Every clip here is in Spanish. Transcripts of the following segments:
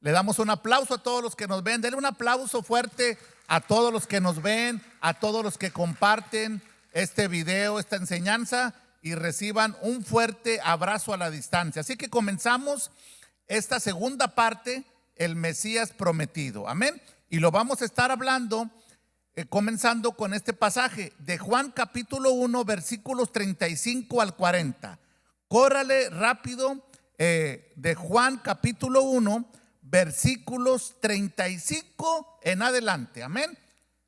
Le damos un aplauso a todos los que nos ven. Denle un aplauso fuerte a todos los que nos ven, a todos los que comparten este video, esta enseñanza, y reciban un fuerte abrazo a la distancia. Así que comenzamos esta segunda parte, el Mesías prometido. Amén. Y lo vamos a estar hablando, comenzando con este pasaje de Juan capítulo 1, versículos 35 al 40. Córrale rápido, de Juan capítulo 1, versículos 35 en adelante. Amén.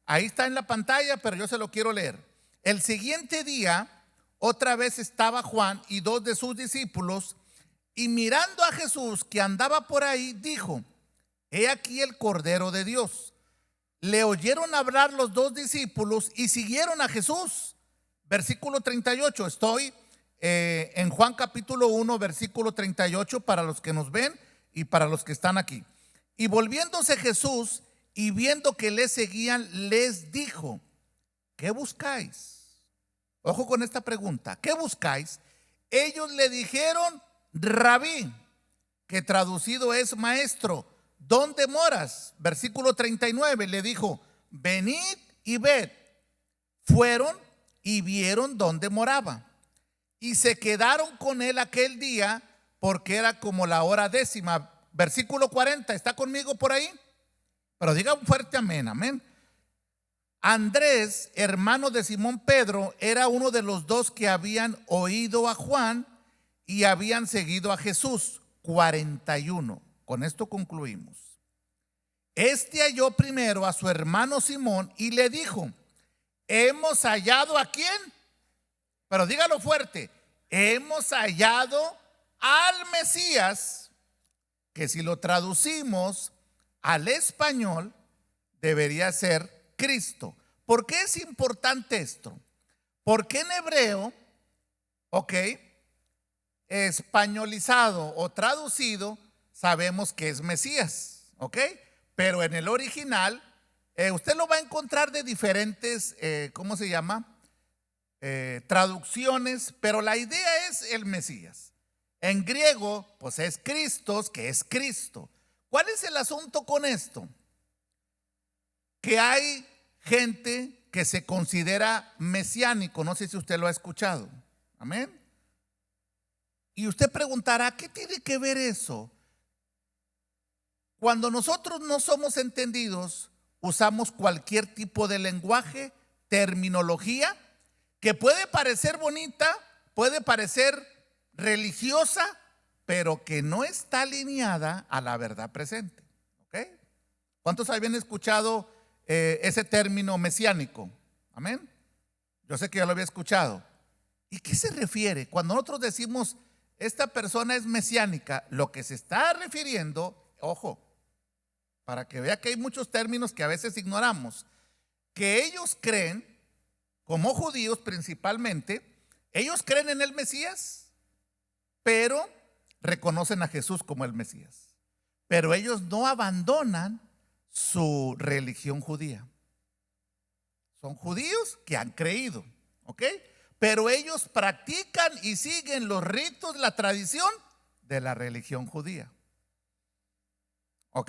Ahí está en la pantalla, pero yo se lo quiero leer. El siguiente día, otra vez estaba Juan y dos de sus discípulos, y mirando a Jesús que andaba por ahí, dijo: he aquí el Cordero de Dios. Le oyeron hablar los dos discípulos y siguieron a Jesús. Versículo 38, estoy en Juan capítulo 1, versículo 38, para los que nos ven y para los que están aquí. Y volviéndose Jesús y viendo que le seguían, les dijo: ¿qué buscáis? Ojo con esta pregunta, ¿qué buscáis? Ellos le dijeron: Rabí, que traducido es maestro, ¿dónde moras? Versículo 39, le dijo: venid y ved. Fueron y vieron dónde moraba, y se quedaron con él aquel día, porque era como la hora décima. Versículo 40, ¿está conmigo por ahí? Pero diga un fuerte amén, amén. Andrés, hermano de Simón Pedro, era uno de los dos que habían oído a Juan y habían seguido a Jesús. 41. Con esto concluimos. Este halló primero a su hermano Simón y le dijo: hemos hallado ¿a quién? Pero dígalo fuerte: hemos hallado al Mesías, que si lo traducimos al español debería ser Cristo. ¿Por qué es importante esto? Porque en hebreo, españolizado o traducido, sabemos que es Mesías, pero en el original, usted lo va a encontrar de diferentes, ¿cómo se llama? Traducciones, pero la idea es el Mesías. En griego, pues es Christos, que es Cristo. ¿Cuál es el asunto con esto? Que hay gente que se considera mesiánico. No sé si usted lo ha escuchado. Amén. Y usted preguntará: ¿qué tiene que ver eso? Cuando nosotros no somos entendidos, usamos cualquier tipo de lenguaje, terminología, que puede parecer bonita, puede parecer religiosa, pero que no está alineada a la verdad presente. ¿Cuántos habían escuchado ese término mesiánico? Amén. Yo sé que ya lo había escuchado. ¿Y qué se refiere? Cuando nosotros decimos esta persona es mesiánica, lo que se está refiriendo, ojo, para que vea que hay muchos términos que a veces ignoramos, que ellos creen, como judíos principalmente, ellos creen en el Mesías, pero reconocen a Jesús como el Mesías. Pero ellos no abandonan su religión judía. Son judíos que han creído, pero ellos practican y siguen los ritos, la tradición de la religión judía. ¿Por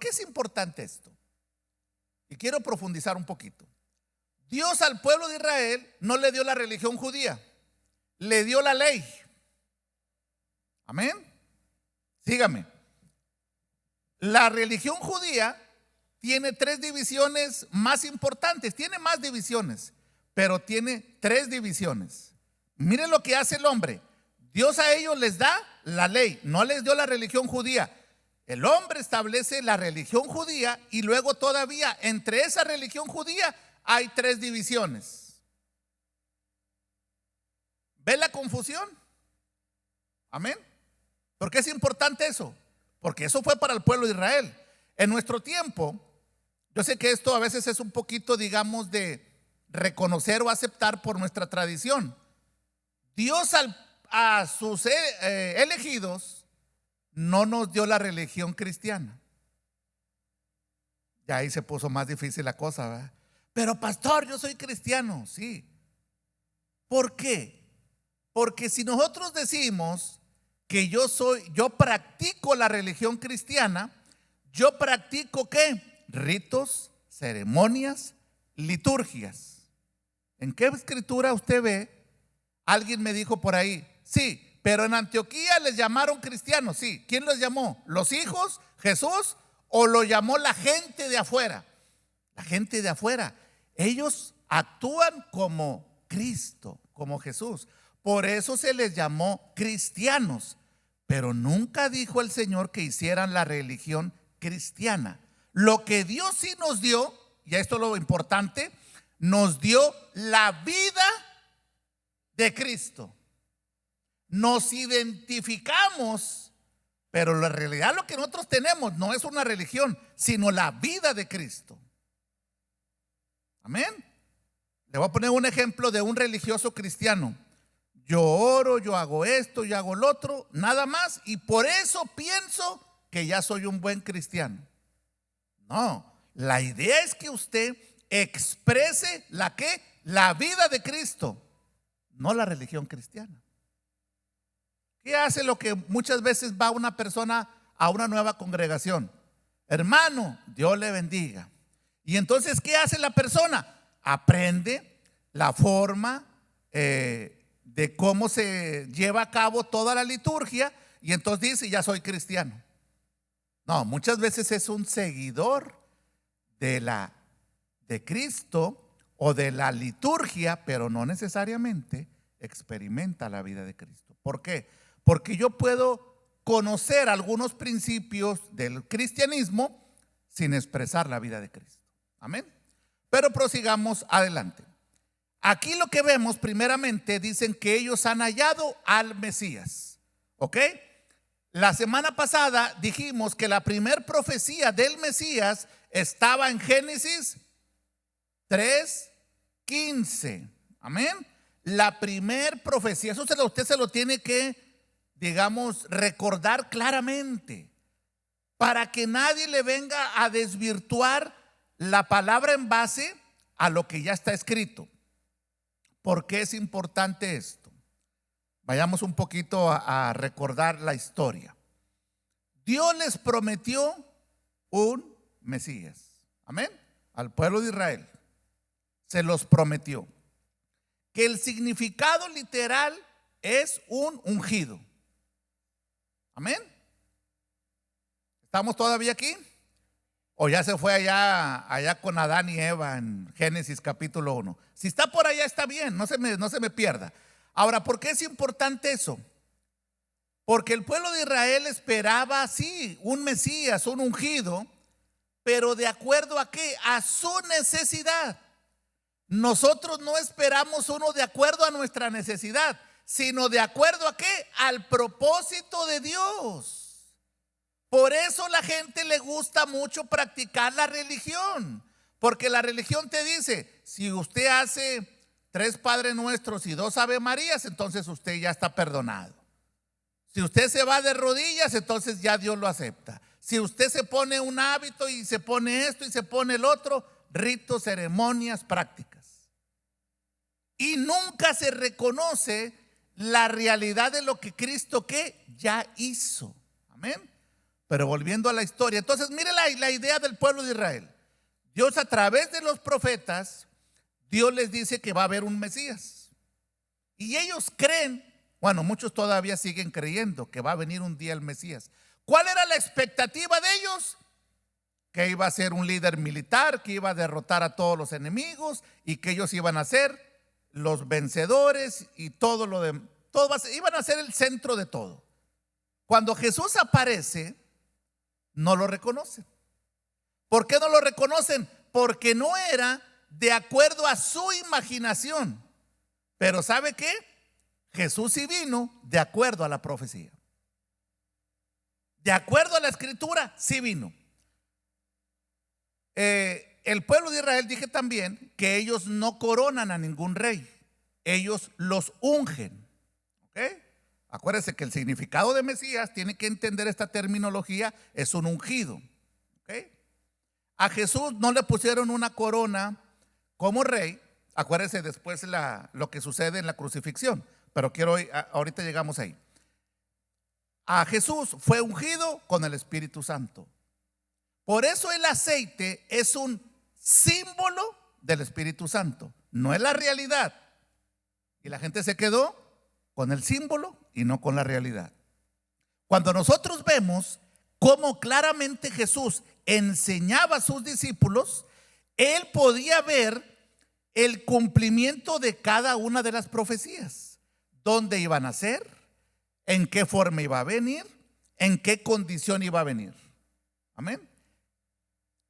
qué es importante esto? Y quiero profundizar un poquito. Dios al pueblo de Israel no le dio la religión judía, le dio la ley. Amén. Sígame. La religión judía tiene tres divisiones más importantes. Tiene más divisiones, pero tiene tres divisiones. Miren lo que hace el hombre. Dios a ellos les da la ley, no les dio la religión judía. El hombre establece la religión judía y luego todavía entre esa religión judía hay tres divisiones. ¿Ve la confusión? Amén. ¿Por qué es importante eso? Porque eso fue para el pueblo de Israel. En nuestro tiempo, yo sé que esto a veces es un poquito, digamos, de reconocer o aceptar por nuestra tradición. Dios a sus elegidos no nos dio la religión cristiana. Ya ahí se puso más difícil la cosa, ¿verdad? Pero pastor, yo soy cristiano. Sí. ¿Por qué? Porque si nosotros decimos que yo practico la religión cristiana, yo practico ¿qué? Ritos, ceremonias, liturgias. ¿En qué escritura usted ve? Alguien me dijo por ahí, sí, pero en Antioquía les llamaron cristianos, sí. ¿Quién los llamó? ¿Los hijos? ¿Jesús? ¿O lo llamó la gente de afuera? La gente de afuera. Ellos actúan como Cristo, como Jesús. Por eso se les llamó cristianos. Pero nunca dijo el Señor que hicieran la religión cristiana. Lo que Dios sí nos dio, y esto es lo importante, nos dio la vida de Cristo. Nos identificamos, pero en realidad lo que nosotros tenemos no es una religión, sino la vida de Cristo. Amén. Le voy a poner un ejemplo de un religioso cristiano. Yo oro, yo hago esto, yo hago lo otro, nada más, y por eso pienso que ya soy un buen cristiano. No, la idea es que usted exprese la vida de Cristo, no la religión cristiana. ¿Qué hace lo que muchas veces va una persona a una nueva congregación? Hermano, Dios le bendiga. Y entonces, ¿qué hace la persona? Aprende la forma de cómo se lleva a cabo toda la liturgia y entonces dice, ya soy cristiano. No, muchas veces es un seguidor de Cristo o de la liturgia, pero no necesariamente experimenta la vida de Cristo. ¿Por qué? Porque yo puedo conocer algunos principios del cristianismo sin expresar la vida de Cristo. Amén. Pero prosigamos adelante. Aquí lo que vemos primeramente, dicen que ellos han hallado al Mesías. ¿Ok? La semana pasada dijimos que la primer profecía del Mesías estaba en Génesis 3:15. Amén. La primer profecía, eso usted se lo tiene que, digamos, recordar claramente, para que nadie le venga a desvirtuar la palabra en base a lo que ya está escrito. ¿Por qué es importante esto? Vayamos un poquito a recordar la historia. Dios les prometió un Mesías, amén, al pueblo de Israel. Se los prometió. Que el significado literal es un ungido. Amén. ¿Estamos todavía aquí? ¿O ya se fue allá con Adán y Eva en Génesis capítulo 1? Si está por allá está bien, no se me pierda. Ahora, ¿por qué es importante eso? Porque el pueblo de Israel esperaba, sí, un Mesías, un ungido, pero ¿de acuerdo a qué? A su necesidad. Nosotros no esperamos uno de acuerdo a nuestra necesidad, sino de acuerdo a qué? Al propósito de Dios. Por eso la gente le gusta mucho practicar la religión, porque la religión te dice, si usted hace 3 Padres Nuestros y 2 Ave Marías, entonces usted ya está perdonado. Si usted se va de rodillas, entonces ya Dios lo acepta. Si usted se pone un hábito y se pone esto y se pone el otro, ritos, ceremonias, prácticas. Y nunca se reconoce la realidad de lo que Cristo ya hizo. Amén. Pero volviendo a la historia, entonces mire la idea del pueblo de Israel. Dios a través de los profetas, Dios les dice que va a haber un Mesías. Y ellos creen, bueno, muchos todavía siguen creyendo que va a venir un día el Mesías. ¿Cuál era la expectativa de ellos? Que iba a ser un líder militar, que iba a derrotar a todos los enemigos y que ellos iban a ser los vencedores y todo iban a ser el centro de todo. Cuando Jesús aparece, no lo reconocen. ¿Por qué no lo reconocen? Porque no era de acuerdo a su imaginación. Pero ¿sabe qué? Jesús sí vino de acuerdo a la profecía. De acuerdo a la escritura, sí vino. El pueblo de Israel, dije también que ellos no coronan a ningún rey, ellos los ungen. ¿Ok? Acuérdense que el significado de Mesías, tiene que entender esta terminología, es un ungido. ¿Ok? A Jesús no le pusieron una corona como rey. Acuérdense después lo que sucede en la crucifixión, pero ahorita llegamos ahí. a Jesús, fue ungido con el Espíritu Santo. Por eso el aceite es un símbolo del Espíritu Santo, no es la realidad. Y la gente se quedó con el símbolo y no con la realidad. Cuando nosotros vemos cómo claramente Jesús enseñaba a sus discípulos, él podía ver el cumplimiento de cada una de las profecías. ¿Dónde iban a ser? ¿En qué forma iba a venir? ¿En qué condición iba a venir? Amén.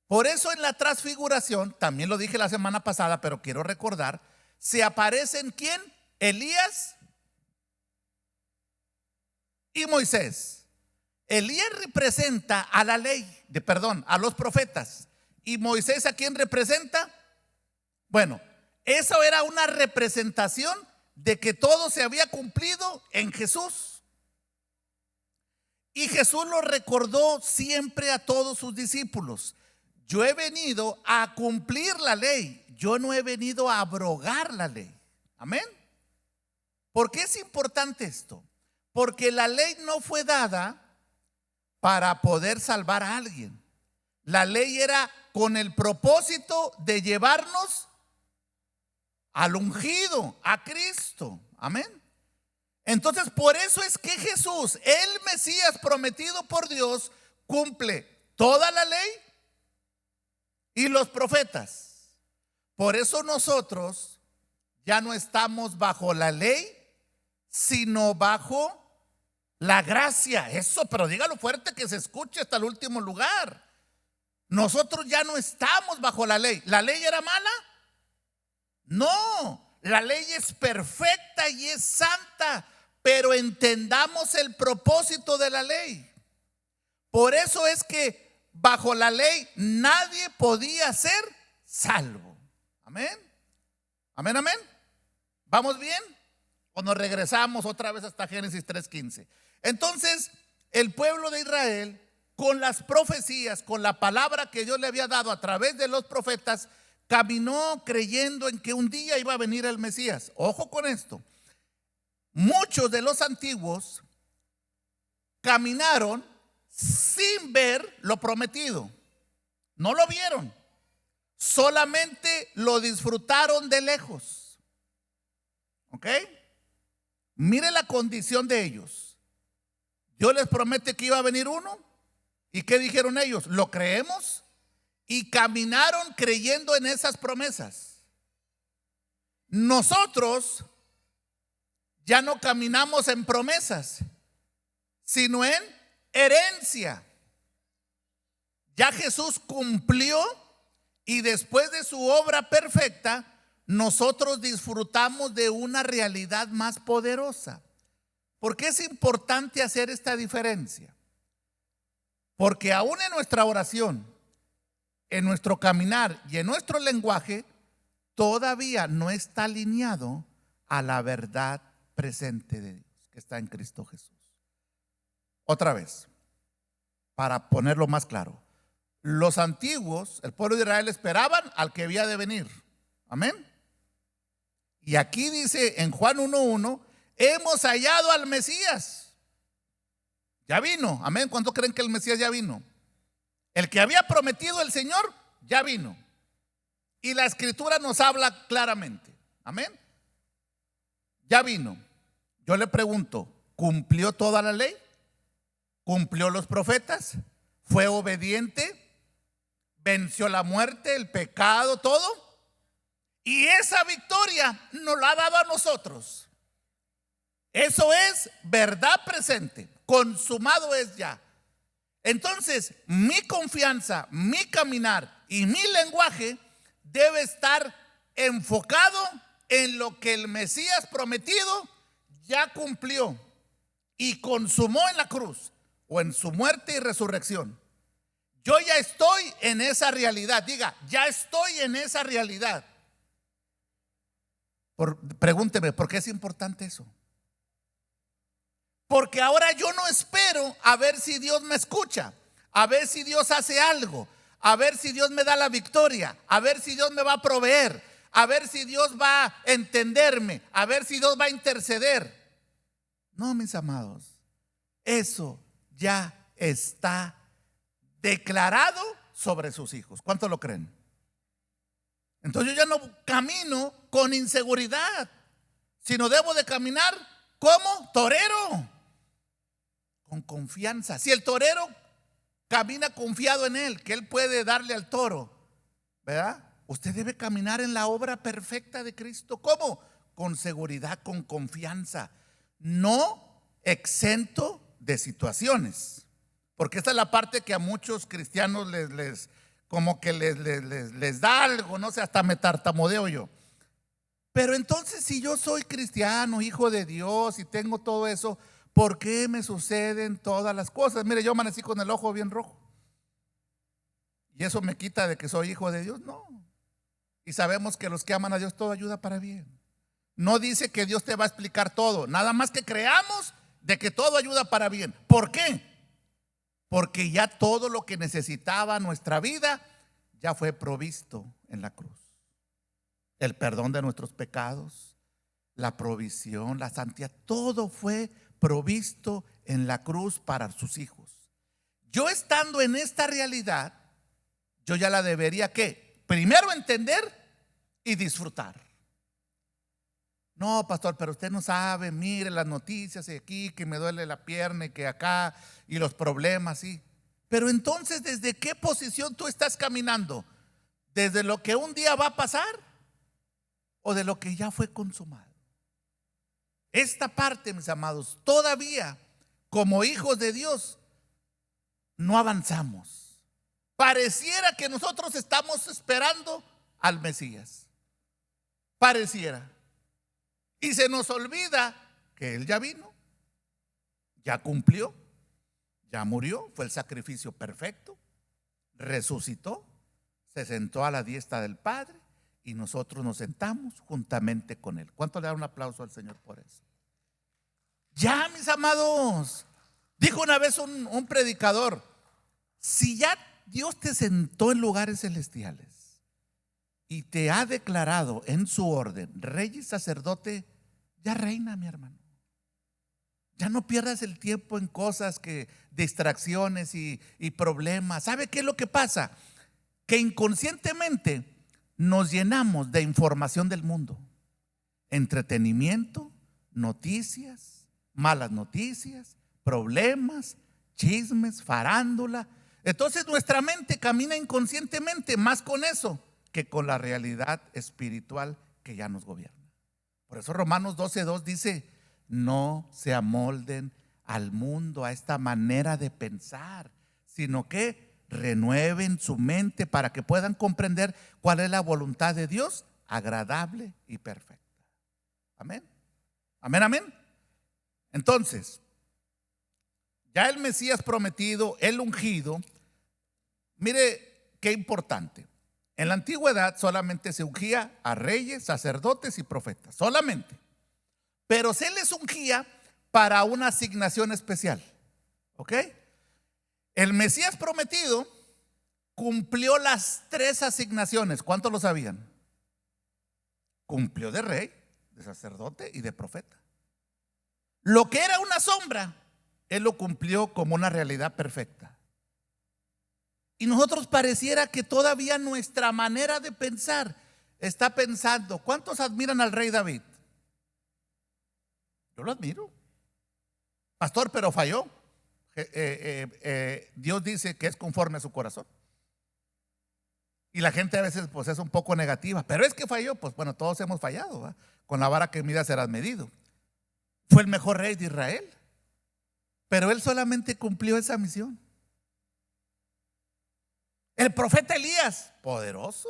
Por eso en la transfiguración, también lo dije la semana pasada, pero quiero recordar, se aparecen ¿quién? Elías y Moisés. Elías representa a la ley, a los profetas. ¿Y Moisés a quién representa? Bueno, eso era una representación de que todo se había cumplido en Jesús. Y Jesús lo recordó siempre a todos sus discípulos. Yo he venido a cumplir la ley, yo no he venido a abrogar la ley. Amén. ¿Por qué es importante esto? Porque la ley no fue dada para poder salvar a alguien. La ley era con el propósito de llevarnos al ungido, a Cristo. Amén. Entonces, por eso es que Jesús, el Mesías prometido por Dios, cumple toda la ley y los profetas. Por eso nosotros ya no estamos bajo la ley, sino bajo la gracia. Eso, pero dígalo fuerte que se escuche hasta el último lugar. Nosotros ya no estamos bajo la ley. ¿La ley era mala? No, la ley es perfecta y es santa, pero entendamos el propósito de la ley. Por eso es que bajo la ley nadie podía ser salvo. Amén. Amén, amén. ¿Vamos bien? O nos regresamos otra vez hasta Génesis 3:15. Entonces, el pueblo de Israel, con las profecías, con la palabra que Dios le había dado a través de los profetas, caminó creyendo en que un día iba a venir el Mesías. Ojo con esto. Muchos de los antiguos caminaron sin ver lo prometido. No lo vieron. Solamente lo disfrutaron de lejos. ¿Ok? Mire la condición de ellos. Dios les promete que iba a venir uno. ¿Y qué dijeron ellos? ¿Lo creemos? Y caminaron creyendo en esas promesas. Nosotros ya no caminamos en promesas, sino en herencia. Ya Jesús cumplió y después de su obra perfecta, nosotros disfrutamos de una realidad más poderosa. ¿Por qué es importante hacer esta diferencia? Porque aún en nuestra oración, en nuestro caminar y en nuestro lenguaje, todavía no está alineado a la verdad presente de Dios que está en Cristo Jesús. Otra vez, para ponerlo más claro, los antiguos, el pueblo de Israel, esperaban al que había de venir. Amén. Y aquí dice en Juan 1:1, hemos hallado al Mesías. Ya vino. Amén. ¿Cuántos creen que el Mesías ya vino? El que había prometido el Señor ya vino. Y la Escritura nos habla claramente. Amén. Ya vino. Yo le pregunto, ¿cumplió toda la ley? ¿Cumplió los profetas? ¿Fue obediente? ¿Venció la muerte, el pecado, todo? Y esa victoria nos la ha dado a nosotros. Eso es verdad presente. Consumado es ya. Entonces, mi confianza, mi caminar y mi lenguaje debe estar enfocado en lo que el Mesías prometido ya cumplió y consumó en la cruz o en su muerte y resurrección. Yo ya estoy en esa realidad. Diga, ya estoy en esa realidad. Pregúnteme, ¿por qué es importante eso? Porque ahora yo no espero a ver si Dios me escucha, a ver si Dios hace algo, a ver si Dios me da la victoria, a ver si Dios me va a proveer, a ver si Dios va a entenderme, a ver si Dios va a interceder. No, mis amados, eso ya está declarado sobre sus hijos. ¿Cuántos lo creen? Entonces yo ya no camino con inseguridad, sino debo de caminar como torero, con confianza. Si el torero camina confiado en él, que él puede darle al toro, ¿verdad? Usted debe caminar en la obra perfecta de Cristo. ¿Cómo? Con seguridad, con confianza, no exento de situaciones. Porque esta es la parte que a muchos cristianos como que les da algo, no sé, hasta me tartamudeo yo. Pero entonces, si yo soy cristiano, hijo de Dios, y tengo todo eso, ¿por qué me suceden todas las cosas? Mire, yo amanecí con el ojo bien rojo. ¿Y eso me quita de que soy hijo de Dios? No. Y sabemos que los que aman a Dios todo ayuda para bien. No dice que Dios te va a explicar todo, nada más que creamos de que todo ayuda para bien. ¿Por qué? Porque ya todo lo que necesitaba nuestra vida ya fue provisto en la cruz. El perdón de nuestros pecados, la provisión, la santidad, todo fue provisto en la cruz para sus hijos. Yo estando en esta realidad, yo ya la debería ¿qué? Primero entender y disfrutar. No, pastor, pero usted no sabe, mire las noticias y aquí que me duele la pierna y que acá y los problemas, sí. Pero entonces, ¿desde qué posición tú estás caminando? ¿Desde lo que un día va a pasar o de lo que ya fue consumado? Esta parte, mis amados, todavía como hijos de Dios no avanzamos. Pareciera que nosotros estamos esperando al Mesías. Pareciera. Y se nos olvida que Él ya vino, ya cumplió, ya murió, fue el sacrificio perfecto, resucitó, se sentó a la diestra del Padre y nosotros nos sentamos juntamente con Él. ¿Cuánto le da un aplauso al Señor por eso? Ya, mis amados, dijo una vez un predicador, si ya Dios te sentó en lugares celestiales y te ha declarado en su orden rey y sacerdote, ya reina, mi hermano. Ya no pierdas el tiempo en cosas que distracciones y problemas. ¿Sabe qué es lo que pasa? Que inconscientemente nos llenamos de información del mundo, entretenimiento, noticias, malas noticias, problemas, chismes, farándula. Entonces nuestra mente camina inconscientemente más con eso que con la realidad espiritual que ya nos gobierna. Por eso Romanos 12:2 dice: no se amolden al mundo, a esta manera de pensar, sino que renueven su mente para que puedan comprender cuál es la voluntad de Dios, agradable y perfecta. Amén. Amén, amén. Entonces, ya el Mesías prometido, el ungido, mire qué importante. En la antigüedad solamente se ungía a reyes, sacerdotes y profetas, solamente. Pero se les ungía para una asignación especial. ¿Ok? El Mesías prometido cumplió las 3 asignaciones. ¿Cuántos lo sabían? Cumplió de rey, de sacerdote y de profeta. Lo que era una sombra, Él lo cumplió como una realidad perfecta. Y nosotros pareciera que todavía nuestra manera de pensar está pensando. ¿Cuántos admiran al rey David? Yo lo admiro. Pastor, pero falló. Dios dice que es conforme a su corazón. Y la gente a veces pues es un poco negativa. Pero es que falló. Pues bueno, todos hemos fallado, ¿va? Con la vara que mida serás medido. Fue el mejor rey de Israel. Pero él solamente cumplió esa misión. El profeta Elías, poderoso,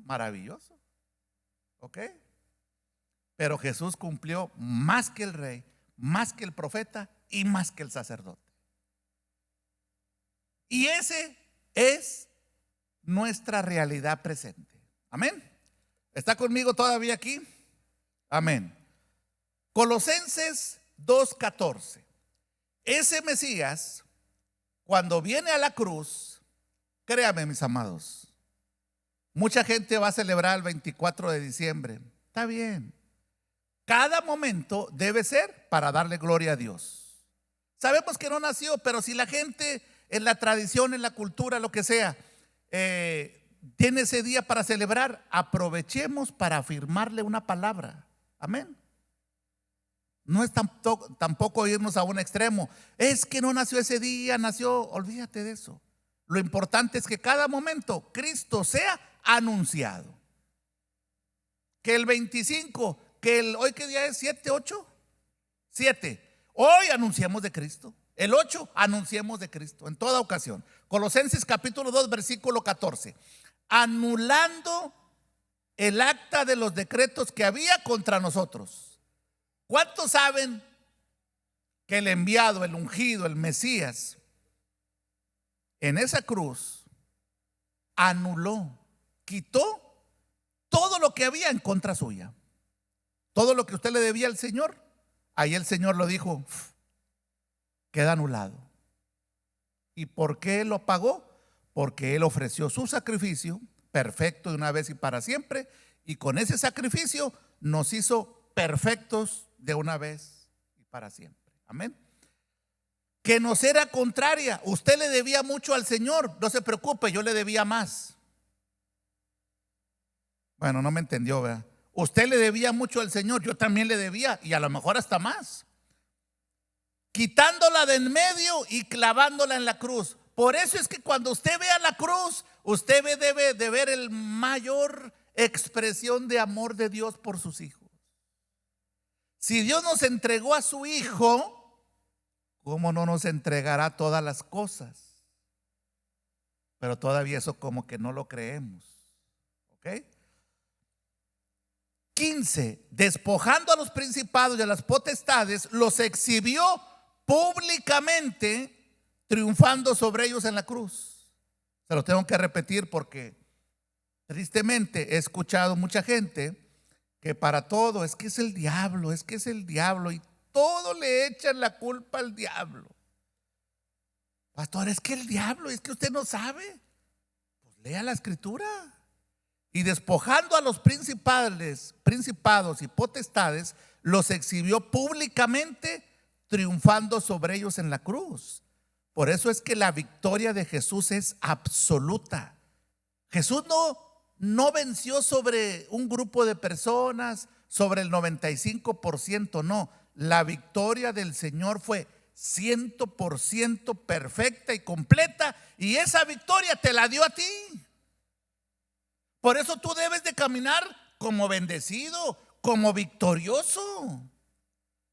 maravilloso. ¿Ok? Pero Jesús cumplió más que el rey, más que el profeta y más que el sacerdote. Y ese es nuestra realidad presente. Amén. ¿Está conmigo todavía aquí? Amén. Colosenses 2:14. Ese Mesías, cuando viene a la cruz, créame, mis amados, mucha gente va a celebrar el 24 de diciembre. Está bien. Cada momento debe ser para darle gloria a Dios. Sabemos que no nació, pero si la gente en la tradición, en la cultura, lo que sea, tiene ese día para celebrar, aprovechemos para afirmarle una palabra. Amén. No es tampoco irnos a un extremo. Es que no nació ese día, nació, olvídate de eso. Lo importante es que cada momento Cristo sea anunciado. Que el 25, hoy qué día es, 7, 8, 7. Hoy anunciamos de Cristo. El 8, anunciemos de Cristo en toda ocasión. Colosenses capítulo 2, versículo 14. Anulando el acta de los decretos que había contra nosotros. ¿Cuántos saben que el enviado, el ungido, el Mesías, en esa cruz anuló, quitó todo lo que había en contra suya? Todo lo que usted le debía al Señor, ahí el Señor lo dijo, queda anulado. ¿Y por qué lo pagó? Porque Él ofreció su sacrificio perfecto de una vez y para siempre, y con ese sacrificio nos hizo perfectos de una vez y para siempre. Amén. Que nos era contraria. Usted le debía mucho al Señor, no se preocupe, yo le debía más. Bueno, no me entendió, ¿verdad? Usted le debía mucho al Señor, yo también le debía, y a lo mejor hasta más. Quitándola de en medio y clavándola en la cruz. Por eso es que cuando usted vea la cruz, usted debe de ver el mayor expresión de amor de Dios por sus hijos. Si Dios nos entregó a su Hijo, ¿cómo no nos entregará todas las cosas? Pero todavía eso como que no lo creemos. ¿Ok? 15. Despojando a los principados y a las potestades, los exhibió públicamente, triunfando sobre ellos en la cruz. Se lo tengo que repetir porque tristemente he escuchado mucha gente que para todo es que es el diablo, es que es el diablo, y todo le echan la culpa al diablo. Pastor, es que el diablo, es que usted no sabe. Pues lea la escritura. Y despojando a los principados y potestades, los exhibió públicamente, triunfando sobre ellos en la cruz. Por eso es que la victoria de Jesús es absoluta. Jesús no venció sobre un grupo de personas, sobre el 95%, no. La victoria del Señor fue 100% perfecta y completa, y esa victoria te la dio a ti. Por eso tú debes de caminar como bendecido, como victorioso.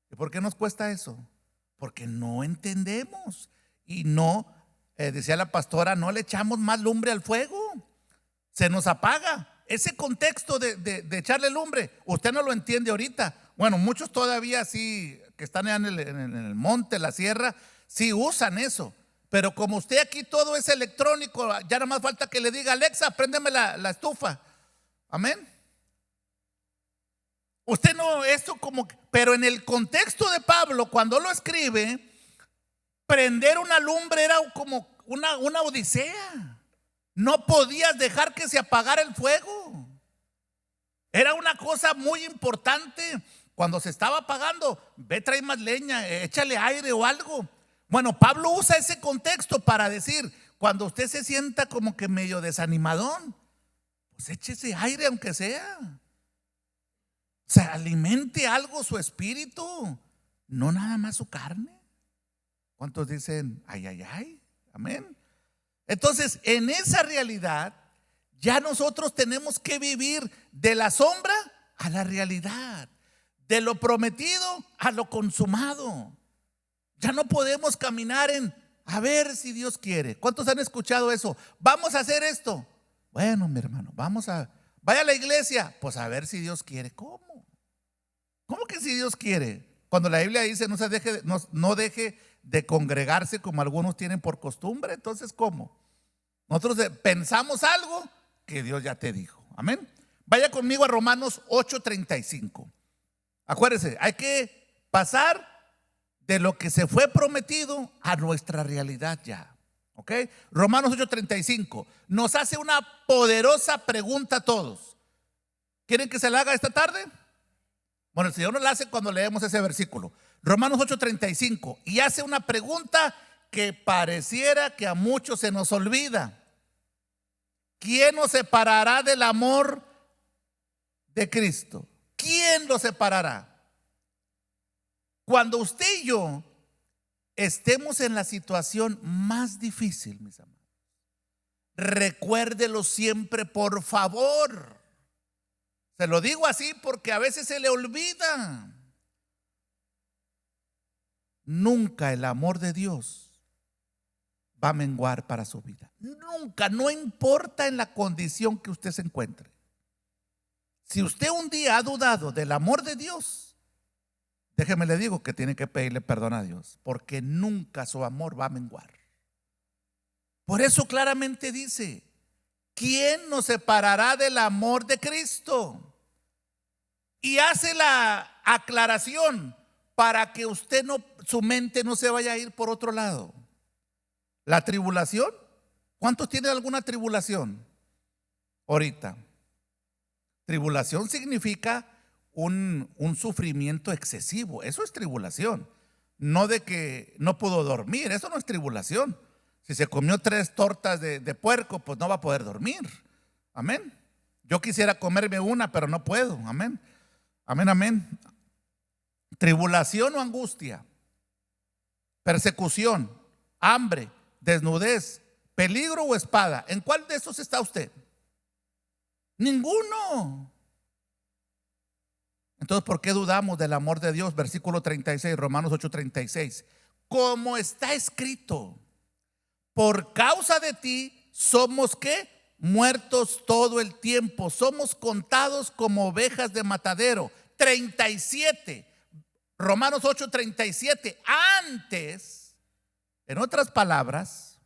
¿Y por qué nos cuesta eso? Porque no entendemos y no, decía la pastora, no le echamos más lumbre al fuego. Se nos apaga. Ese contexto de echarle lumbre, usted no lo entiende ahorita. Bueno, muchos todavía sí, que están en el monte, la sierra, sí usan eso. Pero como usted aquí todo es electrónico, ya nada más falta que le diga: Alexa, préndeme la estufa. Amén. Usted no, esto como, pero en el contexto de Pablo, cuando lo escribe, prender una lumbre era como una odisea. No podías dejar que se apagara el fuego. Era una cosa muy importante. Cuando se estaba apagando, ve, trae más leña, échale aire o algo. Bueno, Pablo usa ese contexto para decir: cuando usted se sienta como que medio desanimadón, pues échese aire aunque sea. O sea, alimente algo su espíritu, no nada más su carne. ¿Cuántos dicen ay, ay, ay? Amén. Entonces, en esa realidad, ya nosotros tenemos que vivir de la sombra a la realidad, de lo prometido a lo consumado. Ya no podemos caminar en a ver si Dios quiere. ¿Cuántos han escuchado eso? Vamos a hacer esto. Bueno, mi hermano, vaya a la iglesia. Pues a ver si Dios quiere. ¿Cómo? ¿Cómo que si Dios quiere? Cuando la Biblia dice no deje de congregarse como algunos tienen por costumbre. Entonces, ¿cómo? Nosotros pensamos algo que Dios ya te dijo. Amén. Vaya conmigo a Romanos 8:35. Acuérdese, hay que pasar de lo que se fue prometido a nuestra realidad ya. ¿Ok? Romanos 8:35 nos hace una poderosa pregunta a todos. ¿Quieren que se la haga esta tarde? Bueno, el Señor nos la hace cuando leemos ese versículo. Romanos 8:35, y hace una pregunta que pareciera que a muchos se nos olvida. ¿Quién nos separará del amor de Cristo? ¿Quién lo separará? Cuando usted y yo estemos en la situación más difícil, mis amados, recuérdelo siempre, por favor. Se lo digo así porque a veces se le olvida. Nunca el amor de Dios va a menguar para su vida. Nunca, no importa en la condición que usted se encuentre. Si usted un día ha dudado del amor de Dios, déjeme le digo que tiene que pedirle perdón a Dios, porque nunca su amor va a menguar. Por eso claramente dice: ¿quién nos separará del amor de Cristo? Y hace la aclaración para que usted no, su mente no se vaya a ir por otro lado. La tribulación. ¿Cuántos tienen alguna tribulación ahorita? Tribulación significa un sufrimiento excesivo. Eso es tribulación. No de que no pudo dormir. Eso no es tribulación. Si se comió 3 tortas de puerco, pues no va a poder dormir. Amén. Yo quisiera comerme una, pero no puedo. Amén. Amén, amén. Tribulación o angustia, persecución, hambre, desnudez, peligro o espada. ¿En cuál de esos está usted? Ninguno. Entonces, ¿por qué dudamos del amor de Dios? Versículo 36, Romanos 8:36. Como está escrito: por causa de ti somos ¿qué? Muertos todo el tiempo, somos contados como ovejas de matadero. 37, Romanos 8:37. Antes, en otras palabras,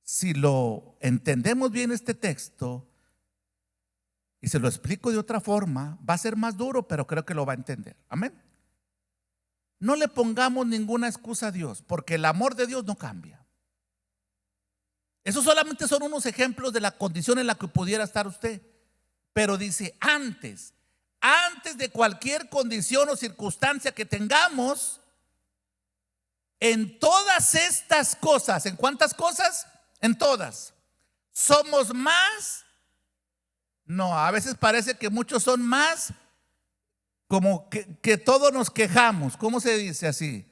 si lo entendemos bien este texto y se lo explico de otra forma, va a ser más duro, pero creo que lo va a entender. Amén. No le pongamos ninguna excusa a Dios, porque el amor de Dios no cambia. Esos solamente son unos ejemplos de la condición en la que pudiera estar usted. Pero dice: antes de cualquier condición o circunstancia que tengamos, en todas estas cosas. ¿En cuántas cosas? En todas. ¿Somos más? No, a veces parece que muchos son más, como que todos nos quejamos. ¿Cómo se dice así?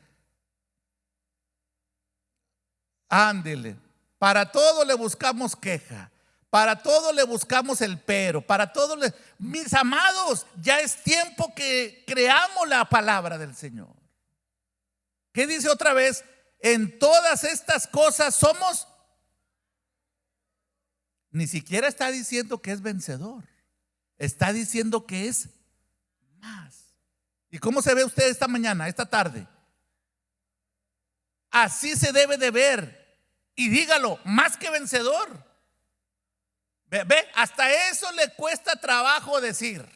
Ándele. Para todo le buscamos queja, para todo le buscamos el pero, para todo mis amados, ya es tiempo que creamos la palabra del Señor. ¿Qué dice otra vez? En todas estas cosas somos. Ni siquiera está diciendo que es vencedor, está diciendo que es más. ¿Y cómo se ve usted esta mañana, esta tarde? Así se debe de ver. Y dígalo: más que vencedor. Ve, hasta eso le cuesta trabajo decir.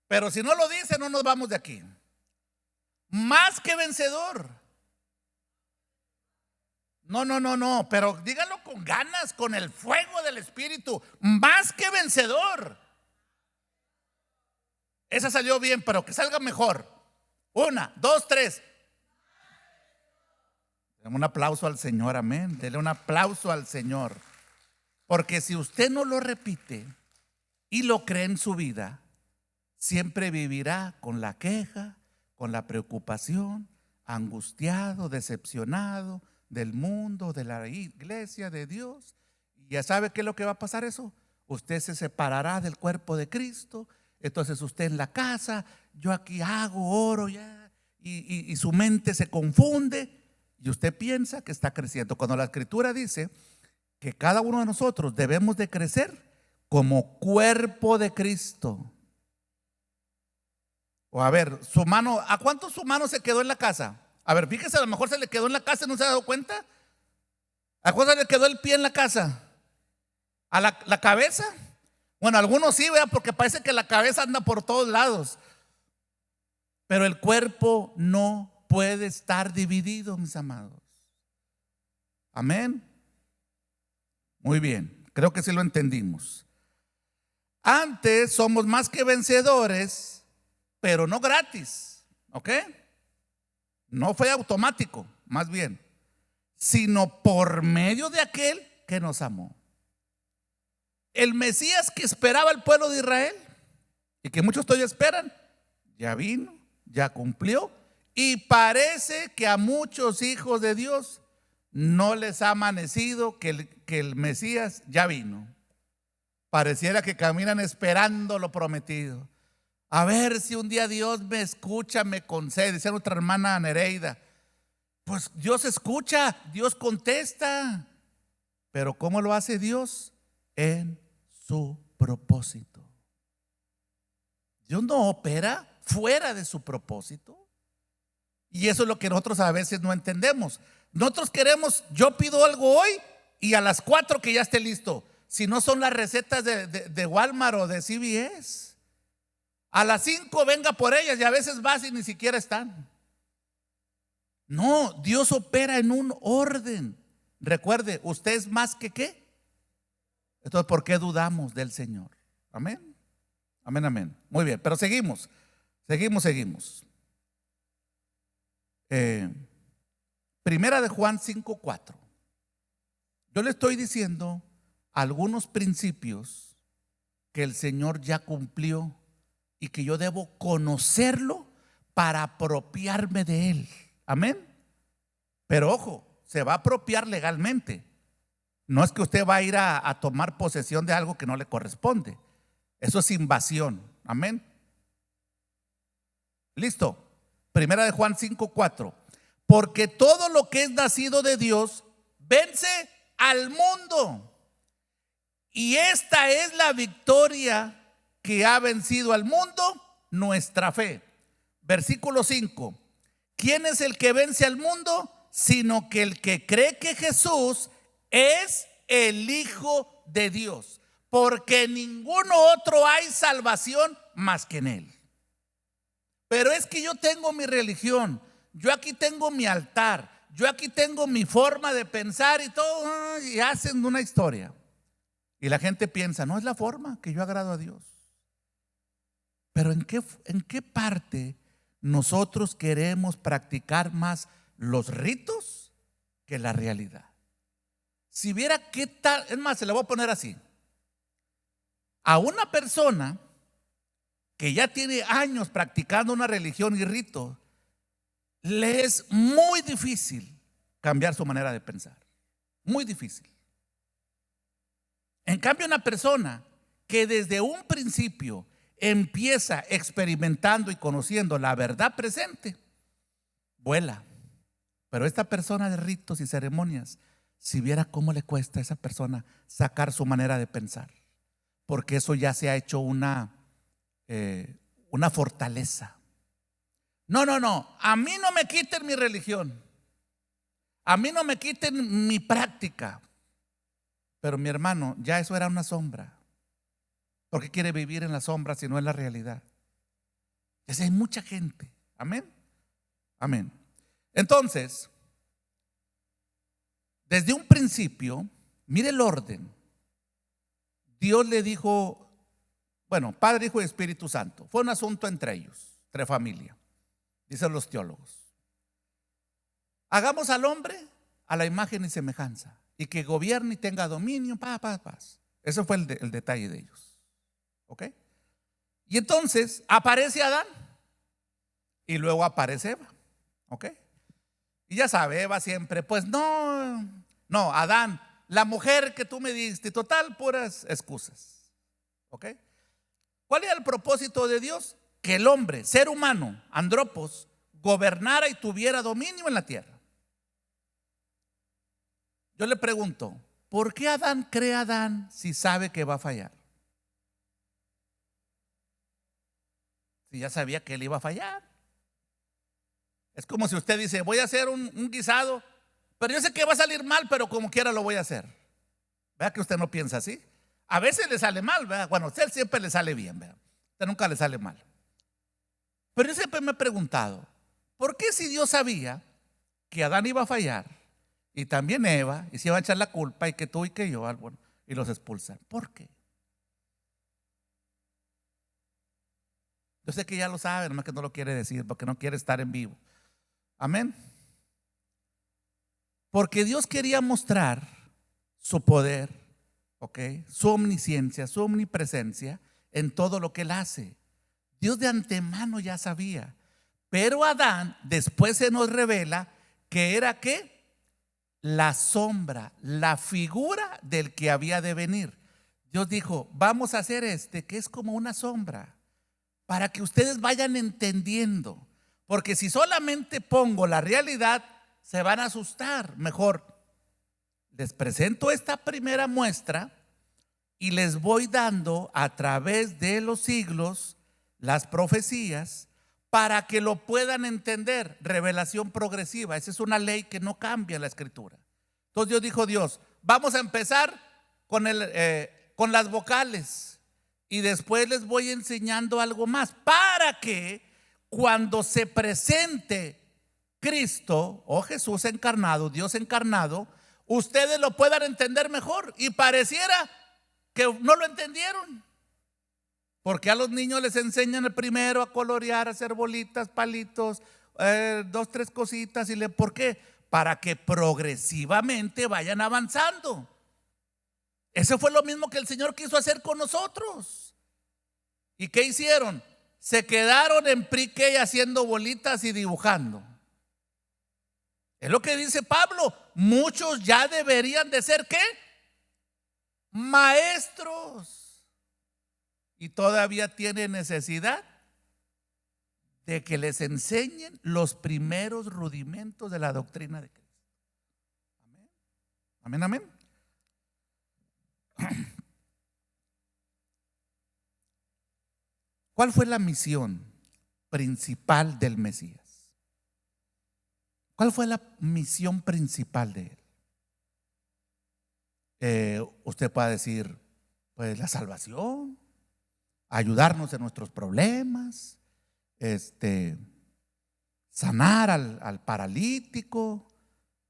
Pero si no lo dice, no nos vamos de aquí. Más que vencedor. No, pero dígalo con ganas, con el fuego del Espíritu. Más que vencedor. Esa salió bien, pero que salga mejor. 1, 2, 3. Dale un aplauso al Señor, amén. Dele un aplauso al Señor. Porque si usted no lo repite y lo cree en su vida, siempre vivirá con la queja, con la preocupación, angustiado, decepcionado del mundo, de la iglesia, de Dios. Y ya sabe qué es lo que va a pasar eso. Usted se separará del cuerpo de Cristo. Entonces usted en la casa, yo aquí hago, oro ya, y su mente se confunde. Y usted piensa que está creciendo, cuando la Escritura dice que cada uno de nosotros debemos de crecer como cuerpo de Cristo. O a ver, su mano, ¿a cuántos su mano se quedó en la casa? A ver, fíjese, a lo mejor se le quedó en la casa y no se ha dado cuenta. ¿A cuántos le quedó el pie en la casa? ¿A la cabeza? Bueno, algunos sí, ¿verdad? Porque parece que la cabeza anda por todos lados. Pero el cuerpo no puede estar dividido, mis amados. Amén. Muy bien, creo que sí lo entendimos. Antes somos más que vencedores, pero no gratis. ¿Ok? No fue automático, más bien, sino por medio de aquel que nos amó. El Mesías que esperaba el pueblo de Israel y que muchos todavía esperan, ya vino, ya cumplió, y parece que a muchos hijos de Dios no les ha amanecido que el Mesías ya vino. Pareciera que caminan esperando lo prometido. A ver si un día Dios me escucha, me concede. Dice nuestra hermana Nereida, pues Dios escucha, Dios contesta. Pero ¿cómo lo hace Dios? En su propósito. Dios no opera fuera de su propósito. Y eso es lo que nosotros a veces no entendemos. Nosotros queremos, yo pido algo hoy y a las 4 que ya esté listo. Si no son las recetas de Walmart o de CVS. A las 5 venga por ellas y a veces vas y ni siquiera están. No, Dios opera en un orden. Recuerde, usted es más que ¿qué? Entonces, ¿por qué dudamos del Señor? Amén. Amén, amén. Muy bien, pero seguimos. Primera de Juan 5:4. Yo le estoy diciendo algunos principios que el Señor ya cumplió y que yo debo conocerlo para apropiarme de él. Amén. Pero ojo, se va a apropiar legalmente. No es que usted va a ir a tomar posesión de algo que no le corresponde. Eso es invasión. Amén. Listo. Primera de Juan 5:4. Porque todo lo que es nacido de Dios vence al mundo. Y esta es la victoria que ha vencido al mundo, nuestra fe. Versículo 5. ¿Quién es el que vence al mundo? Sino que el que cree que Jesús es el Hijo de Dios. Porque en ninguno otro hay salvación más que en Él. Pero es que yo tengo mi religión, yo aquí tengo mi altar, yo aquí tengo mi forma de pensar y todo, y hacen una historia. Y la gente piensa, no es la forma que yo agrado a Dios. Pero ¿en qué parte nosotros queremos practicar más los ritos que la realidad? Si viera qué tal, es más, se la voy a poner así. A una persona que ya tiene años practicando una religión y rito, le es muy difícil cambiar su manera de pensar. Muy difícil. En cambio, una persona que desde un principio empieza experimentando y conociendo la verdad presente, vuela. Pero esta persona de ritos y ceremonias, si viera cómo le cuesta a esa persona sacar su manera de pensar, porque eso ya se ha hecho una fortaleza. No, a mí no me quiten mi religión, a mí no me quiten mi práctica. Pero mi hermano, ya eso era una sombra. ¿Por qué quiere vivir en la sombra si no es la realidad? Hay mucha gente. Amén. Amén. Entonces, desde un principio, mire el orden. Dios le dijo, bueno, Padre, Hijo y Espíritu Santo. Fue un asunto entre ellos, entre familia, dicen los teólogos. Hagamos al hombre a la imagen y semejanza, y que gobierne y tenga dominio, paz. Ese fue el detalle de ellos. ¿Ok? Y entonces aparece Adán y luego aparece Eva. ¿Ok? Y ya sabe, Eva siempre, pues no, Adán, la mujer que tú me diste, total, puras excusas. ¿Ok? ¿Cuál era el propósito de Dios? Que el hombre, ser humano, andropos, gobernara y tuviera dominio en la tierra. Yo le pregunto, ¿por qué Adán cree a Adán si sabe que va a fallar? Si ya sabía que él iba a fallar. Es como si usted dice, voy a hacer un guisado, pero yo sé que va a salir mal, pero como quiera lo voy a hacer. ¿Verdad que usted no piensa así? A veces le sale mal, ¿verdad? Bueno, a usted siempre le sale bien, ¿verdad? A usted nunca le sale mal. Pero yo siempre me he preguntado, ¿por qué si Dios sabía que Adán iba a fallar y también Eva, y se iba a echar la culpa, y que tú y que yo, bueno, y los expulsan? ¿Por qué? Yo sé que ya lo sabe, nomás que no lo quiere decir porque no quiere estar en vivo. Amén. Porque Dios quería mostrar su poder, ¿ok? Su omnisciencia, su omnipresencia en todo lo que Él hace. Dios de antemano ya sabía. Pero Adán después se nos revela que era ¿qué? La sombra, la figura del que había de venir. Dios dijo, vamos a hacer que es como una sombra, para que ustedes vayan entendiendo. Porque si solamente pongo la realidad, se van a asustar. Mejor les presento esta primera muestra y les voy dando a través de los siglos las profecías para que lo puedan entender. Revelación progresiva, esa es una ley que no cambia en la escritura. Entonces Dios, vamos a empezar con las vocales y después les voy enseñando algo más para que cuando se presente Cristo o Jesús encarnado, Dios encarnado, ustedes lo puedan entender mejor. Y pareciera que no lo entendieron, porque a los niños les enseñan el primero a colorear, a hacer bolitas, palitos, 2, 3 cositas. ¿Por qué? Para que progresivamente vayan avanzando. Eso fue lo mismo que el Señor quiso hacer con nosotros. ¿Y qué hicieron? Se quedaron en pre-K haciendo bolitas y dibujando. Es lo que dice Pablo. Muchos ya deberían de ser ¿qué? Maestros. Y todavía tienen necesidad de que les enseñen los primeros rudimentos de la doctrina de Cristo. Amén, amén, amén. ¿Cuál fue la misión principal del Mesías? ¿Cuál fue la misión principal de él? Usted puede decir, pues la salvación, ayudarnos en nuestros problemas, sanar al paralítico,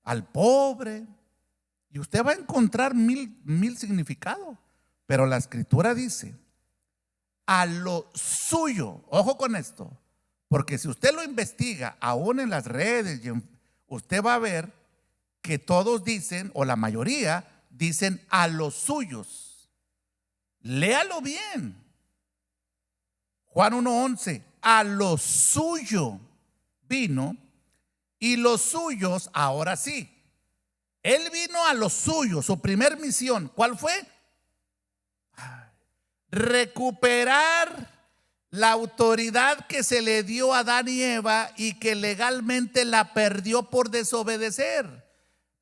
al pobre. Y usted va a encontrar mil significados. Pero la escritura dice, a lo suyo, ojo con esto, porque si usted lo investiga aún en las redes, usted va a ver que todos dicen, o la mayoría dicen a los suyos. Léalo bien. Juan 1:11, a lo suyo vino y los suyos, ahora sí, Él vino a los suyos. Su primer misión, ¿cuál fue? Recuperar la autoridad que se le dio a Adán y Eva y que legalmente la perdió por desobedecer.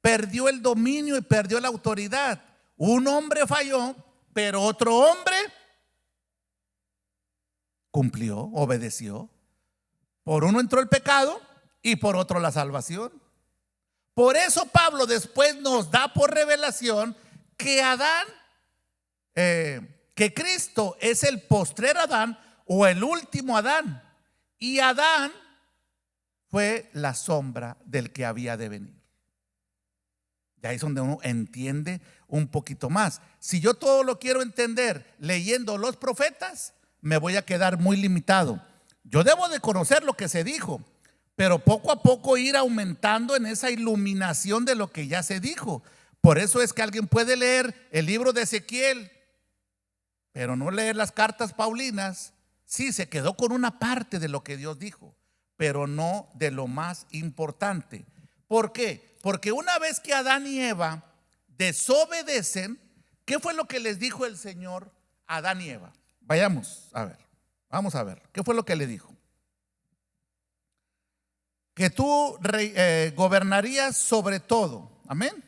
Perdió el dominio y perdió la autoridad. Un hombre falló, pero otro hombre cumplió, obedeció. Por uno entró el pecado y por otro la salvación. Por eso Pablo después nos da por revelación que Adán, que Cristo es el postrer Adán o el último Adán. Y Adán fue la sombra del que había de venir. Y ahí es donde uno entiende un poquito más. Si yo todo lo quiero entender leyendo los profetas, me voy a quedar muy limitado. Yo debo de conocer lo que se dijo, pero poco a poco ir aumentando en esa iluminación de lo que ya se dijo. Por eso es que alguien puede leer el libro de Ezequiel, pero no leer las cartas paulinas. Sí, se quedó con una parte de lo que Dios dijo, pero no de lo más importante. ¿Por qué? Porque una vez que Adán y Eva desobedecen, ¿qué fue lo que les dijo el Señor a Adán y Eva? Vamos a ver, ¿qué fue lo que le dijo? Que tú gobernarías sobre todo, amén.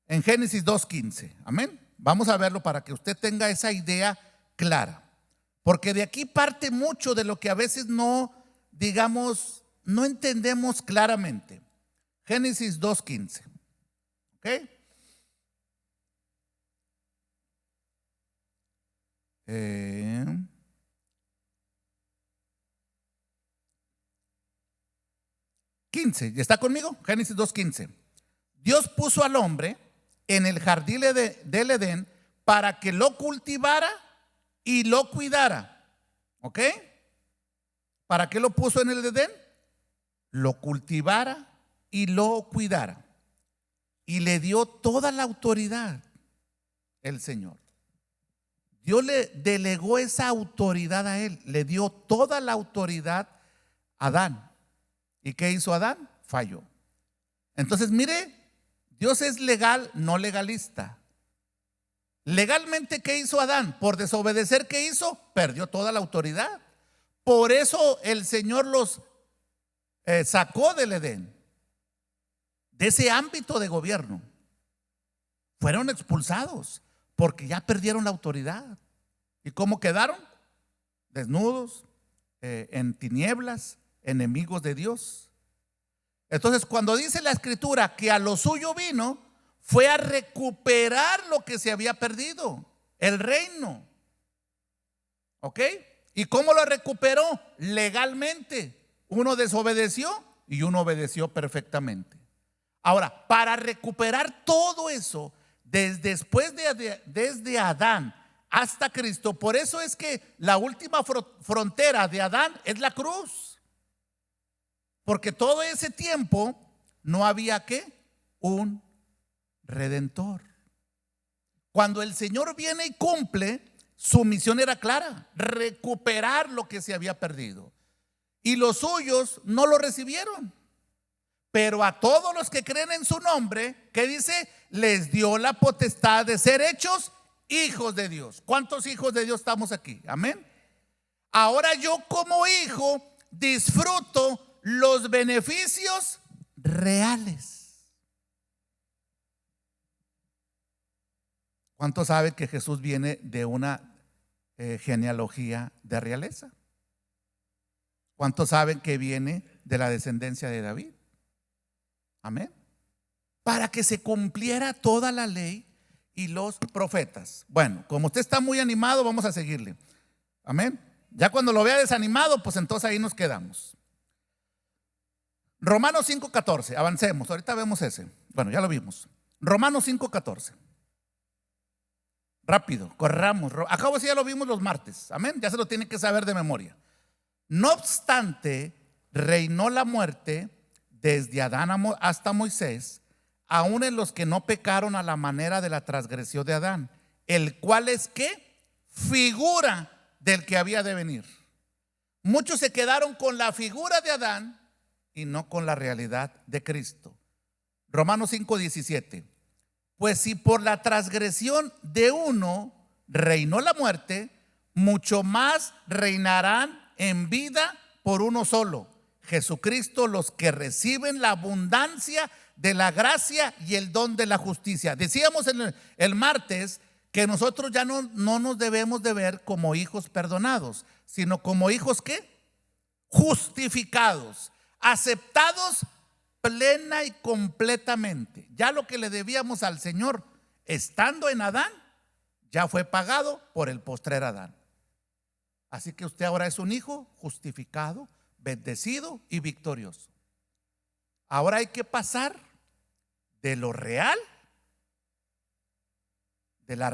En Génesis 2:15, amén. Vamos a verlo para que usted tenga esa idea clara, porque de aquí parte mucho de lo que a veces no entendemos claramente. Génesis 2:15, ¿ok? 15, ¿está conmigo? Génesis 2:15. Dios puso al hombre en el jardín del Edén para que lo cultivara y lo cuidara. ¿Ok? ¿Para qué lo puso en el Edén? lo cultivara y lo cuidara. Y le dio toda la autoridad el Señor. Dios le delegó esa autoridad a él, le dio toda la autoridad a Adán. ¿Y qué hizo Adán? Falló. Entonces, mire, Dios es legal, no legalista. Legalmente, ¿qué hizo Adán? Por desobedecer, ¿qué hizo? Perdió toda la autoridad. Por eso el Señor los sacó del Edén, de ese ámbito de gobierno. Fueron expulsados porque ya perdieron la autoridad. ¿Y cómo quedaron? Desnudos, en tinieblas, enemigos de Dios. Entonces, cuando dice la Escritura que a lo suyo vino, fue a recuperar lo que se había perdido, el reino. ¿Ok? ¿Y cómo lo recuperó? Legalmente. Uno desobedeció y uno obedeció perfectamente. Ahora, para recuperar todo eso, desde Adán hasta Cristo, por eso es que la última frontera de Adán es la cruz. Porque todo ese tiempo no había ¿qué? Un redentor. Cuando el Señor viene y cumple, su misión era clara: recuperar lo que se había perdido. Y los suyos no lo recibieron. Pero a todos los que creen en su nombre, ¿qué dice? Les dio la potestad de ser hechos hijos de Dios. ¿Cuántos hijos de Dios estamos aquí? Amén. Ahora yo como hijo disfruto los beneficios reales. ¿Cuántos saben que Jesús viene de una genealogía de realeza? ¿Cuántos saben que viene de la descendencia de David? Amén. Para que se cumpliera toda la ley y los profetas. Bueno, como usted está muy animado, vamos a seguirle. Amén. Ya cuando lo vea desanimado, pues entonces ahí nos quedamos. Romanos 5:14, avancemos, ahorita vemos ese. Bueno, ya lo vimos. Romanos 5:14. Rápido, corramos. Acabo si ya lo vimos los martes. Amén. Ya se lo tiene que saber de memoria. No obstante, reinó la muerte desde Adán hasta Moisés, aun en los que no pecaron a la manera de la transgresión de Adán, el cual es ¿qué? Figura del que había de venir. Muchos se quedaron con la figura de Adán y no con la realidad de Cristo. Romanos 5:17. Pues si por la transgresión de uno reinó la muerte, mucho más reinarán en vida por uno solo, Jesucristo, los que reciben la abundancia de la gracia y el don de la justicia. Decíamos el martes que nosotros ya no nos debemos de ver como hijos perdonados, sino como hijos ¿qué? Justificados, aceptados plena y completamente. Ya lo que le debíamos al Señor estando en Adán ya fue pagado por el postrer Adán. Así que usted ahora es un hijo justificado, bendecido y victorioso. Ahora hay que pasar de lo real, de la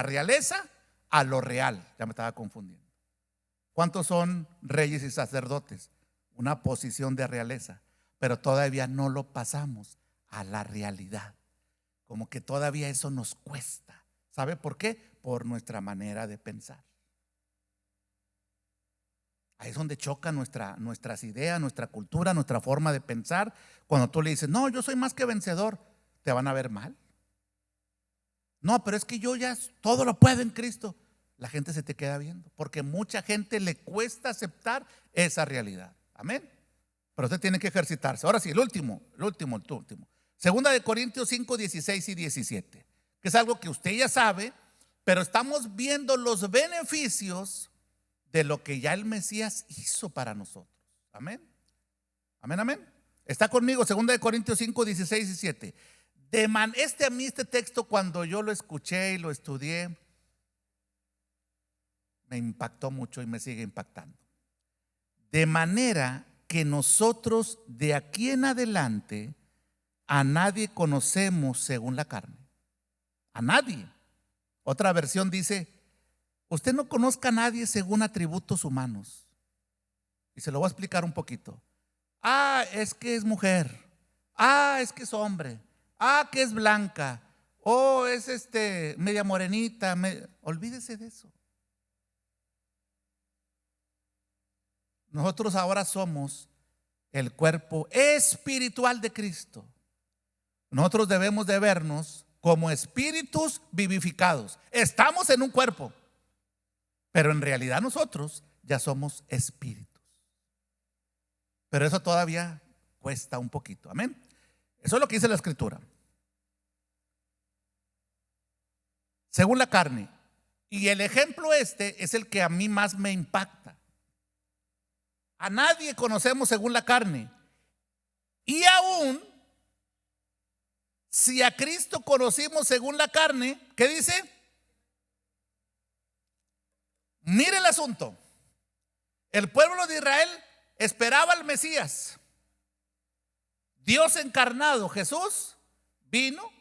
realeza a lo real. Ya me estaba confundiendo. ¿Cuántos son reyes y sacerdotes? Una posición de realeza, pero todavía no lo pasamos a la realidad. Como que todavía eso nos cuesta. ¿Sabe por qué? Por nuestra manera de pensar. Ahí es donde chocan nuestras ideas, nuestra cultura, nuestra forma de pensar. Cuando tú le dices, no, yo soy más que vencedor, te van a ver mal. No, pero es que yo ya todo lo puedo en Cristo. La gente se te queda viendo, porque mucha gente le cuesta aceptar esa realidad. Amén. Pero usted tiene que ejercitarse. Ahora sí, el último. Segunda de Corintios 5, 16 y 17, que es algo que usted ya sabe, pero estamos viendo los beneficios de lo que ya el Mesías hizo para nosotros. Amén. Amén. Está conmigo, segunda de Corintios 5, 16 y 17. Este texto, cuando yo lo escuché y lo estudié, me impactó mucho y me sigue impactando. De manera que nosotros de aquí en adelante a nadie conocemos según la carne. A nadie. Otra versión dice: usted no conozca a nadie según atributos humanos. Y se lo voy a explicar un poquito. Ah, es que es mujer. Ah, es que es hombre. Ah, que es blanca. Oh, es media morenita. Olvídese de eso. Nosotros ahora somos el cuerpo espiritual de Cristo. Nosotros debemos de vernos como espíritus vivificados. Estamos en un cuerpo, pero en realidad nosotros ya somos espíritus. Pero eso todavía cuesta un poquito. Amén. Eso es lo que dice la Escritura. Según la carne. Y el ejemplo es el que a mí más me impacta. A nadie conocemos según la carne. Y aún, si a Cristo conocimos según la carne, ¿qué dice? Mire el asunto. El pueblo de Israel esperaba al Mesías. Dios encarnado, Jesús, vino,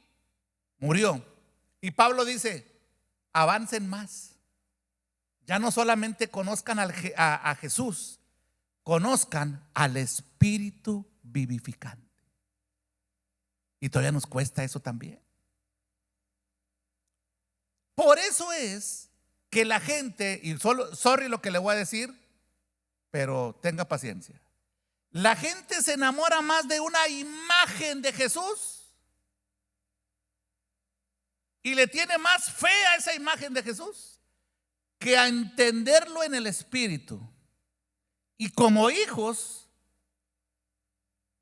murió. Y Pablo dice, avancen más. Ya no solamente conozcan a Jesús, conozcan al Espíritu vivificante. Y todavía nos cuesta eso también. Por eso es que la gente, y sorry lo que le voy a decir, pero tenga paciencia. La gente se enamora más de una imagen de Jesús y le tiene más fe a esa imagen de Jesús que a entenderlo en el Espíritu. Y como hijos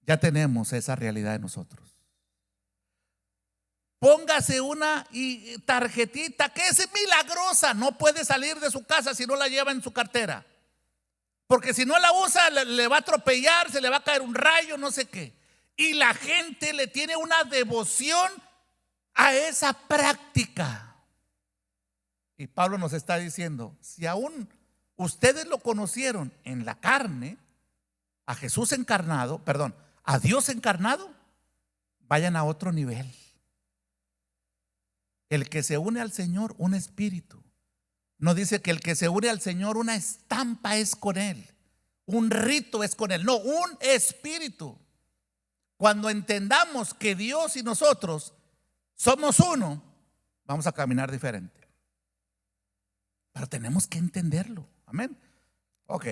ya tenemos esa realidad de nosotros. Póngase una tarjetita que es milagrosa. No puede salir de su casa si no la lleva en su cartera, porque si no la usa le va a atropellar, se le va a caer un rayo, no sé qué. Y la gente le tiene una devoción a esa práctica. Y Pablo nos está diciendo, si aún ustedes lo conocieron en la carne, a Jesús encarnado, perdón, a Dios encarnado, vayan a otro nivel. El que se une al Señor, un espíritu. No dice que el que se une al Señor, una estampa es con Él, un rito es con Él. No, un espíritu. Cuando entendamos que Dios y nosotros somos uno, vamos a caminar diferente. Pero tenemos que entenderlo. Amén. Ok.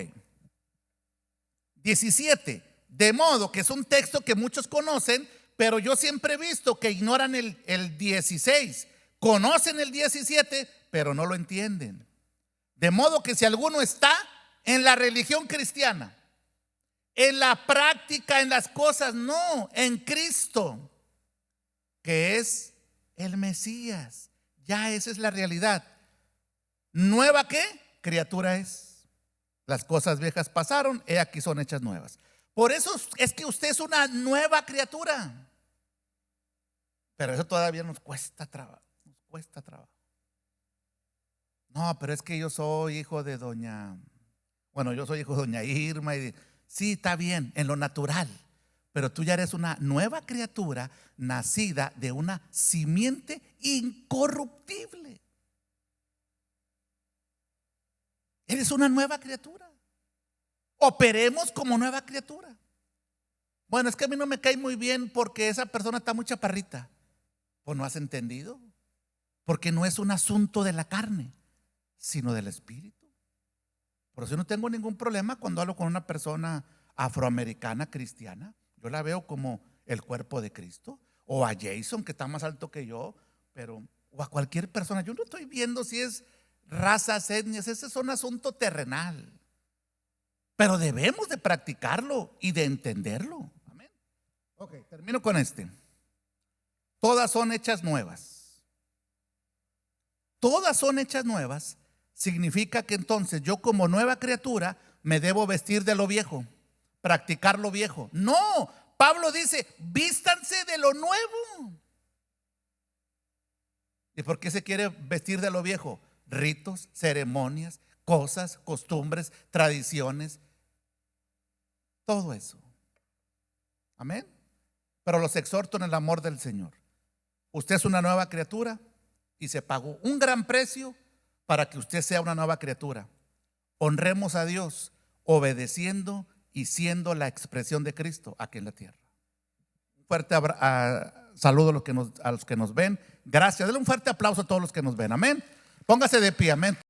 17. De modo que es un texto que muchos conocen, pero yo siempre he visto que ignoran el 16. Conocen el 17, pero no lo entienden. De modo que si alguno está en la religión cristiana, en la práctica, en las cosas, no, en Cristo, que es el Mesías, ya esa es la realidad. ¿Nueva qué? Criatura es. Las cosas viejas pasaron, he aquí son hechas nuevas. Por eso es que usted es una nueva criatura. Pero eso todavía nos cuesta trabajo. Cuesta trabajo. No, pero es que yo soy hijo de yo soy hijo de doña Irma. Sí, está bien, en lo natural. Pero tú ya eres una nueva criatura nacida de una simiente incorruptible. Eres una nueva criatura. Operemos como nueva criatura. Bueno, es que a mí no me cae muy bien porque esa persona está muy chaparrita. Pues no has entendido. Porque no es un asunto de la carne, sino del espíritu. Por eso no tengo ningún problema cuando hablo con una persona afroamericana cristiana. Yo la veo como el cuerpo de Cristo. O a Jason, que está más alto que yo, o a cualquier persona. Yo no estoy viendo si es razas, etnias. Ese es un asunto terrenal. Pero debemos de practicarlo y de entenderlo. Amén. Ok, termino con este. Todas son hechas nuevas. Todas son hechas nuevas. Significa que entonces yo como nueva criatura me debo vestir de lo viejo, practicar lo viejo. No, Pablo dice, vístanse de lo nuevo. ¿Y por qué se quiere vestir de lo viejo? Ritos, ceremonias, cosas, costumbres, tradiciones, todo eso. Amén. Pero los exhorto en el amor del Señor. Usted es una nueva criatura y se pagó un gran precio para que usted sea una nueva criatura. Honremos a Dios obedeciendo y siendo la expresión de Cristo aquí en la tierra. Un fuerte saludo a los que nos ven. Gracias. Denle un fuerte aplauso a todos los que nos ven. Amén. Póngase de pie. Amén.